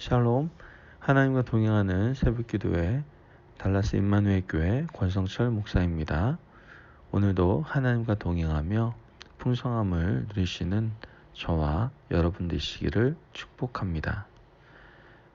샬롬, 하나님과 동행하는 새벽기도회 달라스 임마누엘 교회 권성철 목사입니다. 오늘도 하나님과 동행하며 풍성함을 누리시는 저와 여러분 되시기를 축복합니다.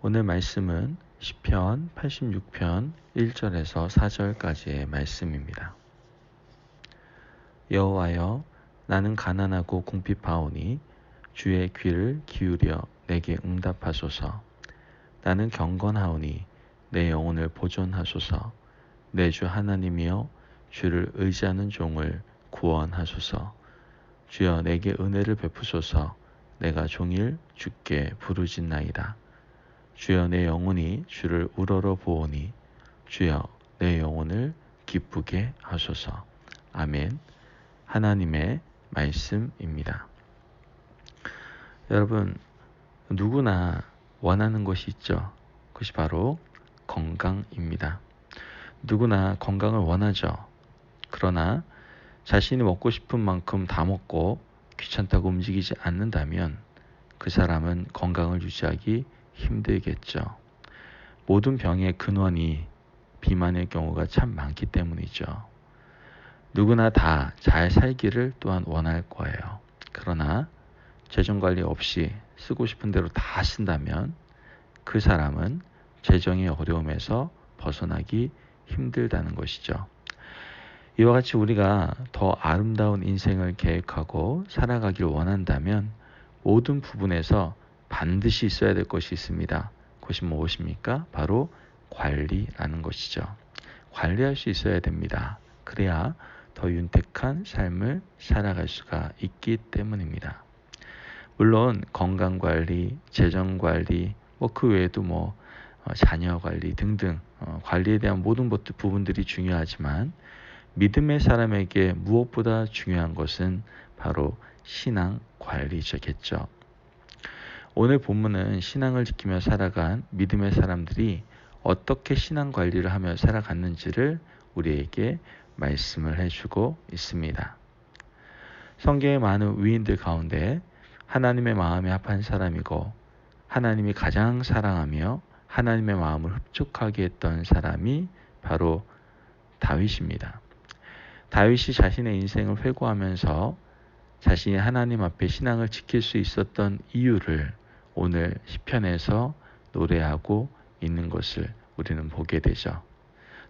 오늘 말씀은 시편 86편 1절에서 4절까지의 말씀입니다. 여호와여, 나는 가난하고 궁핍하오니 주의 귀를 기울여 내게 응답하소서. 나는 경건하오니 내 영혼을 보존하소서. 내 주 하나님이여, 주를 의지하는 종을 구원하소서. 주여, 내게 은혜를 베푸소서. 내가 종일 주께 부르짖나이다. 주여, 내 영혼이 주를 우러러 보오니 주여, 내 영혼을 기쁘게 하소서. 아멘. 하나님의 말씀입니다. 여러분, 누구나 원하는 것이 있죠. 그것이 바로 건강입니다. 누구나 건강을 원하죠. 그러나 자신이 먹고 싶은 만큼 다 먹고 귀찮다고 움직이지 않는다면 그 사람은 건강을 유지하기 힘들겠죠. 모든 병의 근원이 비만의 경우가 참 많기 때문이죠. 누구나 다 잘 살기를 또한 원할 거예요. 그러나 재정관리 없이 쓰고 싶은 대로 다 쓴다면 그 사람은 재정의 어려움에서 벗어나기 힘들다는 것이죠. 이와 같이 우리가 더 아름다운 인생을 계획하고 살아가길 원한다면 모든 부분에서 반드시 있어야 될 것이 있습니다. 그것이 무엇입니까? 바로 관리라는 것이죠. 관리할 수 있어야 됩니다. 그래야 더 윤택한 삶을 살아갈 수가 있기 때문입니다. 물론 건강관리, 재정관리, 그 외에도 자녀관리 등등 관리에 대한 모든 부분들이 중요하지만 믿음의 사람에게 무엇보다 중요한 것은 바로 신앙관리겠죠. 오늘 본문은 신앙을 지키며 살아간 믿음의 사람들이 어떻게 신앙관리를 하며 살아갔는지를 우리에게 말씀을 해주고 있습니다. 성경의 많은 위인들 가운데 하나님의 마음에 합한 사람이고 하나님이 가장 사랑하며 하나님의 마음을 흡족하게 했던 사람이 바로 다윗입니다. 다윗이 자신의 인생을 회고하면서 자신이 하나님 앞에 신앙을 지킬 수 있었던 이유를 오늘 시편에서 노래하고 있는 것을 우리는 보게 되죠.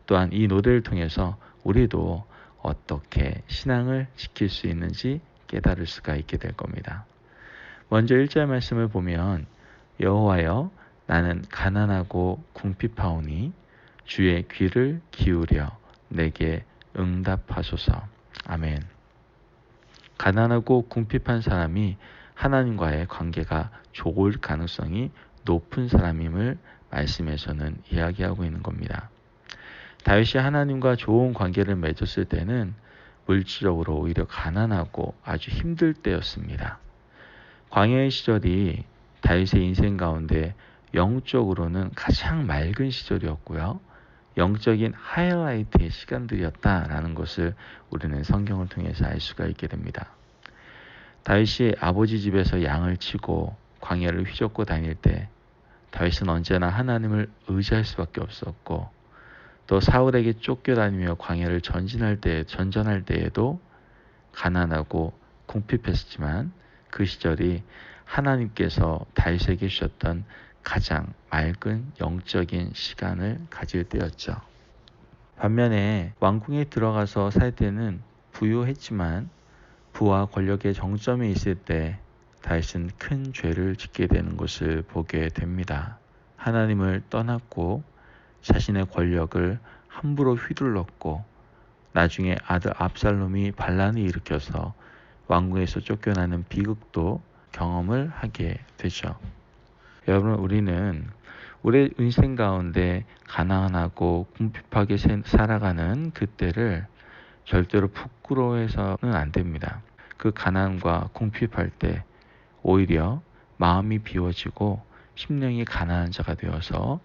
또한 이 노래를 통해서 우리도 어떻게 신앙을 지킬 수 있는지 깨달을 수가 있게 될 겁니다. 먼저 1절 말씀을 보면 여호와여, 나는 가난하고 궁핍하오니 주의 귀를 기울여 내게 응답하소서. 아멘. 가난하고 궁핍한 사람이 하나님과의 관계가 좋을 가능성이 높은 사람임을 말씀에서는 이야기하고 있는 겁니다. 다윗이 하나님과 좋은 관계를 맺었을 때는 물질적으로 오히려 가난하고 아주 힘들 때였습니다. 광야의 시절이 다윗의 인생 가운데 영적으로는 가장 맑은 시절이었고요. 영적인 하이라이트의 시간들이었다라는 것을 우리는 성경을 통해서 알 수가 있게 됩니다. 다윗이 아버지 집에서 양을 치고 광야를 휘젓고 다닐 때 다윗은 언제나 하나님을 의지할 수밖에 없었고 또 사울에게 쫓겨다니며 광야를 전전할 때에도 가난하고 궁핍했지만 그 시절이 하나님께서 다윗에게 주셨던 가장 맑은 영적인 시간을 가질 때였죠. 반면에 왕궁에 들어가서 살 때는 부유했지만 부와 권력의 정점에 있을 때 다윗은 큰 죄를 짓게 되는 것을 보게 됩니다. 하나님을 떠났고 자신의 권력을 함부로 휘둘렀고 나중에 아들 압살롬이 반란을 일으켜서 왕궁에서 쫓겨나는 비극도 경험을 하게 되죠. 여러분, 우리는 우리 인생 가운데 가난하고 궁핍하게 살아가는 그때를 절대로 부끄러워해서는 안 됩니다. 그 가난과 궁핍할 때 오히려 마음이 비워지고 심령이 가난한 자가 되어서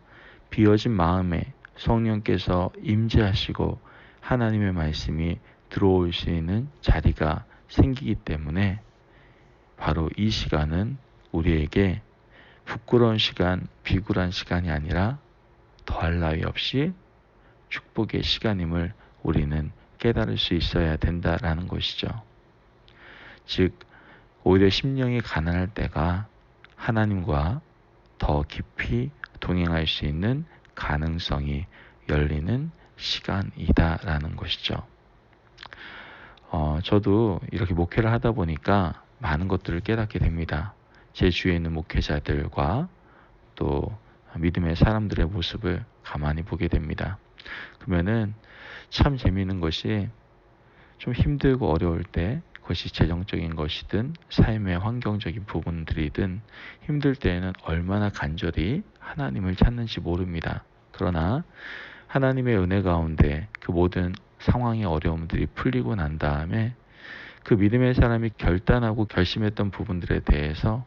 비워진 마음에 성령께서 임재하시고 하나님의 말씀이 들어올 수 있는 자리가 생기기 때문에 바로 이 시간은 우리에게 부끄러운 시간, 비굴한 시간이 아니라 더할 나위 없이 축복의 시간임을 우리는 깨달을 수 있어야 된다라는 것이죠. 즉, 오히려 심령이 가난할 때가 하나님과 더 깊이 동행할 수 있는 가능성이 열리는 시간이다라는 것이죠. 저도 이렇게 목회를 하다 보니까 많은 것들을 깨닫게 됩니다. 제 주위에 있는 목회자들과 또 믿음의 사람들의 모습을 가만히 보게 됩니다. 그러면은 참 재미있는 것이 좀 힘들고 어려울 때, 그것이 재정적인 것이든 삶의 환경적인 부분들이든 힘들 때에는 얼마나 간절히 하나님을 찾는지 모릅니다. 그러나 하나님의 은혜 가운데 그 모든 상황의 어려움들이 풀리고 난 다음에 그 믿음의 사람이 결단하고 결심했던 부분들에 대해서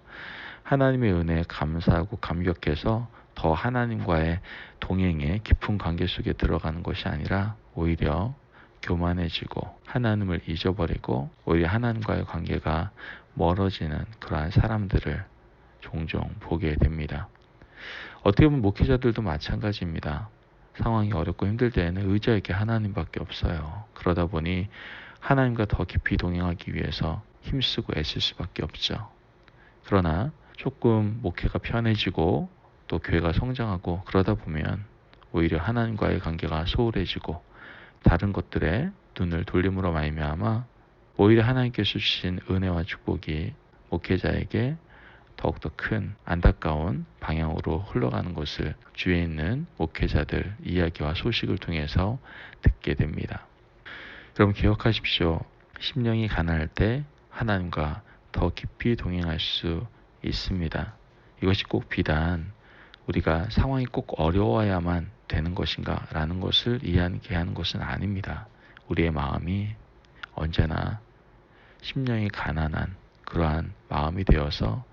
하나님의 은혜에 감사하고 감격해서 더 하나님과의 동행에 깊은 관계 속에 들어가는 것이 아니라 오히려 교만해지고 하나님을 잊어버리고 오히려 하나님과의 관계가 멀어지는 그러한 사람들을 종종 보게 됩니다. 어떻게 보면 목회자들도 마찬가지입니다. 상황이 어렵고 힘들 때에는 의지할 게 하나님밖에 없어요. 그러다 보니 하나님과 더 깊이 동행하기 위해서 힘쓰고 애쓸 수밖에 없죠. 그러나 조금 목회가 편해지고 또 교회가 성장하고 그러다 보면 오히려 하나님과의 관계가 소홀해지고 다른 것들에 눈을 돌림으로 말미암아 오히려 하나님께서 주신 은혜와 축복이 목회자에게 더욱더 큰 안타까운 방향으로 흘러가는 것을 주위에 있는 목회자들 이야기와 소식을 통해서 듣게 됩니다. 여러분 기억하십시오. 심령이 가난할 때 하나님과 더 깊이 동행할 수 있습니다. 이것이 꼭 비단 우리가 상황이 꼭 어려워야만 되는 것인가 라는 것을 이해하게 하는 것은 아닙니다. 우리의 마음이 언제나 심령이 가난한 그러한 마음이 되어서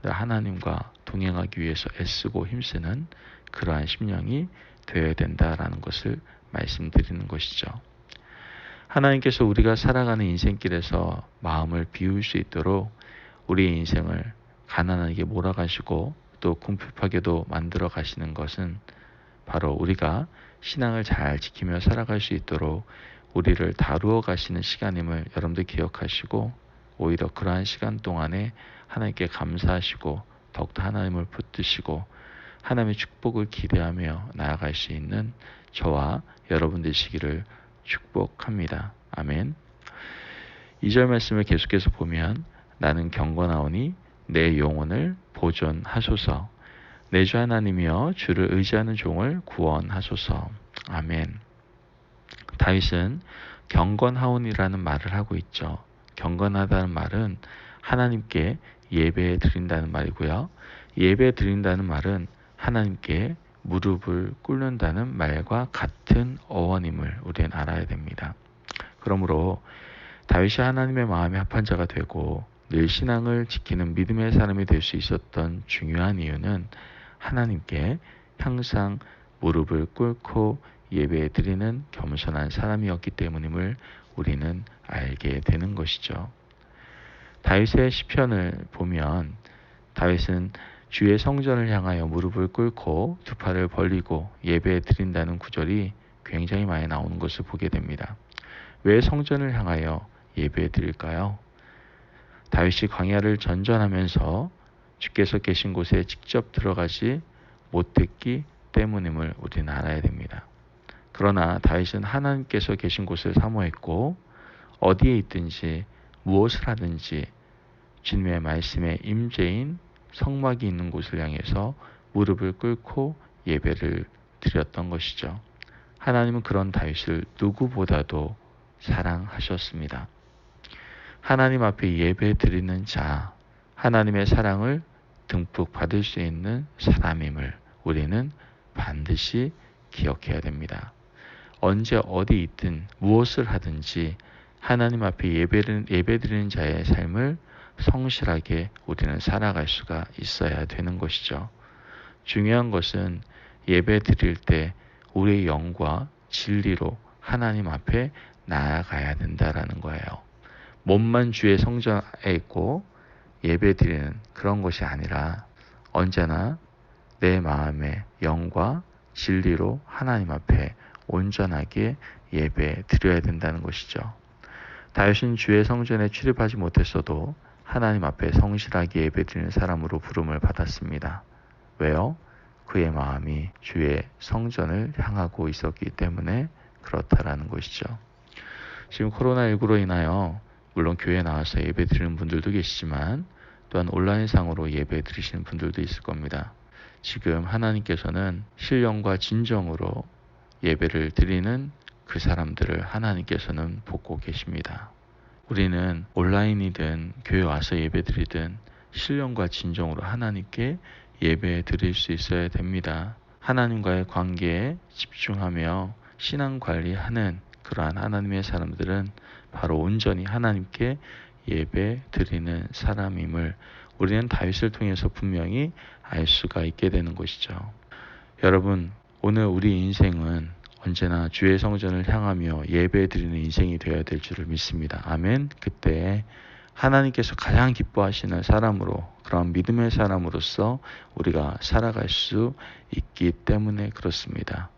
하나님과 동행하기 위해서 애쓰고 힘쓰는 그러한 심령이 되어야 된다라는 것을 말씀드리는 것이죠. 하나님께서 우리가 살아가는 인생길에서 마음을 비울 수 있도록 우리의 인생을 가난하게 몰아가시고 또 궁핍하게도 만들어 가시는 것은 바로 우리가 신앙을 잘 지키며 살아갈 수 있도록 우리를 다루어 가시는 시간임을 여러분들 기억하시고 오히려 그러한 시간 동안에 하나님께 감사하시고 더욱더 하나님을 붙드시고 하나님의 축복을 기대하며 나아갈 수 있는 저와 여러분 되시기를 축복합니다. 아멘. 2절 말씀을 계속해서 보면 나는 경건하오니 내 영혼을 보존하소서. 내 주 하나님이여 주를 의지하는 종을 구원하소서. 아멘. 다윗은 경건하오니라는 말을 하고 있죠. 경건하다는 말은 하나님께 예배 드린다는 말이고요. 예배 드린다는 말은 하나님께 무릎을 꿇는다는 말과 같은 어원임을 우리는 알아야 됩니다. 그러므로 다윗이 하나님의 마음에 합한 자가 되고 늘 신앙을 지키는 믿음의 사람이 될 수 있었던 중요한 이유는 하나님께 항상 무릎을 꿇고 예배드리는 겸손한 사람이었기 때문임을 우리는 알게 되는 것이죠. 다윗의 시편을 보면 다윗은 주의 성전을 향하여 무릎을 꿇고 두 팔을 벌리고 예배드린다는 구절이 굉장히 많이 나오는 것을 보게 됩니다. 왜 성전을 향하여 예배드릴까요? 다윗이 광야를 전전하면서 주께서 계신 곳에 직접 들어가지 못했기 때문임을 우리는 알아야 됩니다. 그러나 다윗은 하나님께서 계신 곳을 사모했고 어디에 있든지 무엇을 하든지 주님의 말씀에 임재인 성막이 있는 곳을 향해서 무릎을 꿇고 예배를 드렸던 것이죠. 하나님은 그런 다윗을 누구보다도 사랑하셨습니다. 하나님 앞에 예배 드리는 자, 하나님의 사랑을 듬뿍 받을 수 있는 사람임을 우리는 반드시 기억해야 됩니다. 언제 어디 있든 무엇을 하든지 하나님 앞에 예배드리는 자의 삶을 성실하게 우리는 살아갈 수가 있어야 되는 것이죠. 중요한 것은 예배드릴 때 우리의 영과 진리로 하나님 앞에 나아가야 된다라는 거예요. 몸만 주의 성전에 있고 예배드리는 그런 것이 아니라 언제나 내 마음의 영과 진리로 하나님 앞에 온전하게 예배 드려야 된다는 것이죠. 다윗은 주의 성전에 출입하지 못했어도 하나님 앞에 성실하게 예배 드리는 사람으로 부름을 받았습니다. 왜요? 그의 마음이 주의 성전을 향하고 있었기 때문에 그렇다라는 것이죠. 지금 코로나19로 인하여 물론 교회에 나와서 예배 드리는 분들도 계시지만 또한 온라인상으로 예배 드리시는 분들도 있을 겁니다. 지금 하나님께서는 신령과 진정으로 예배를 드리는 그 사람들을 하나님께서는 보고 계십니다. 우리는 온라인이든 교회 와서 예배 드리든 신령과 진정으로 하나님께 예배 드릴 수 있어야 됩니다. 하나님과의 관계에 집중하며 신앙 관리하는 그러한 하나님의 사람들은 바로 온전히 하나님께 예배 드리는 사람임을 우리는 다윗을 통해서 분명히 알 수가 있게 되는 것이죠. 여러분, 오늘 우리 인생은 언제나 주의 성전을 향하며 예배 드리는 인생이 되어야 될 줄을 믿습니다. 아멘. 그때 하나님께서 가장 기뻐하시는 사람으로, 그런 믿음의 사람으로서 우리가 살아갈 수 있기 때문에 그렇습니다.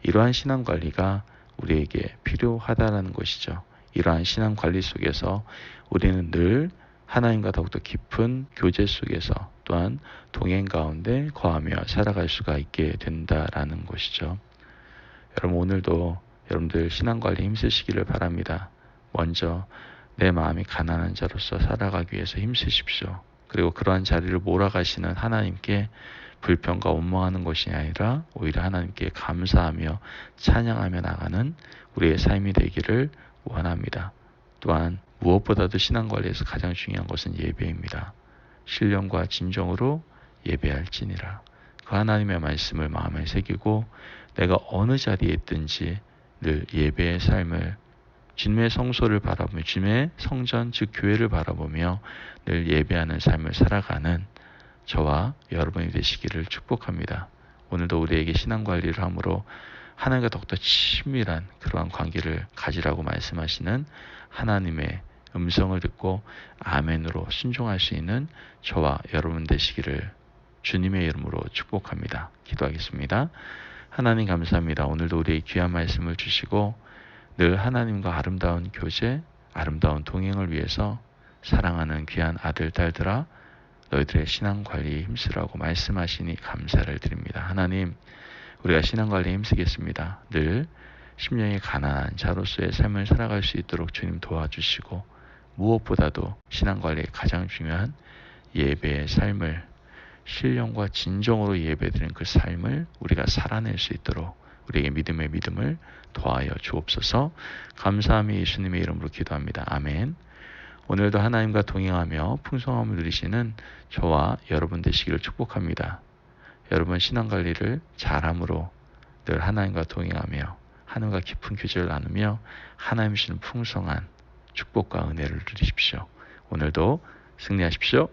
이러한 신앙관리가 우리에게 필요하다는 것이죠. 이러한 신앙관리 속에서 우리는 늘 하나님과 더욱더 깊은 교제 속에서 또한 동행 가운데 거하며 살아갈 수가 있게 된다라는 것이죠. 여러분, 오늘도 여러분들 신앙관리 힘쓰시기를 바랍니다. 먼저 내 마음이 가난한 자로서 살아가기 위해서 힘쓰십시오. 그리고 그러한 자리를 몰아가시는 하나님께 불평과 원망하는 것이 아니라 오히려 하나님께 감사하며 찬양하며 나가는 우리의 삶이 되기를 원합니다. 또한 무엇보다도 신앙관리에서 가장 중요한 것은 예배입니다. 신령과 진정으로 예배할지니라. 그 하나님의 말씀을 마음에 새기고 내가 어느 자리에 있든지 늘 예배의 삶을, 주님의 성소를 바라보며 주님의 성전 즉 교회를 바라보며 늘 예배하는 삶을 살아가는 저와 여러분이 되시기를 축복합니다. 오늘도 우리에게 신앙관리를 함으로 하나님과 더욱더 친밀한 그러한 관계를 가지라고 말씀하시는 하나님의 음성을 듣고 아멘으로 순종할 수 있는 저와 여러분 되시기를 주님의 이름으로 축복합니다. 기도하겠습니다. 하나님 감사합니다. 오늘도 우리의 귀한 말씀을 주시고 늘 하나님과 아름다운 교제, 아름다운 동행을 위해서 사랑하는 귀한 아들, 딸들아 너희들의 신앙관리에 힘쓰라고 말씀하시니 감사를 드립니다. 하나님, 우리가 신앙관리에 힘쓰겠습니다. 늘 심령이 가난한 자로서의 삶을 살아갈 수 있도록 주님 도와주시고 무엇보다도 신앙관리의 가장 중요한 예배의 삶을 신령과 진정으로 예배드리는 그 삶을 우리가 살아낼 수 있도록 우리에게 믿음의 믿음을 더하여 주옵소서. 감사함이 예수님의 이름으로 기도합니다. 아멘. 오늘도 하나님과 동행하며 풍성함을 누리시는 저와 여러분 되시기를 축복합니다. 여러분 신앙관리를 잘함으로 늘 하나님과 동행하며 하나님과 깊은 교제를 나누며 하나님 주시는 풍성한 축복과 은혜를 누리십시오. 오늘도 승리하십시오.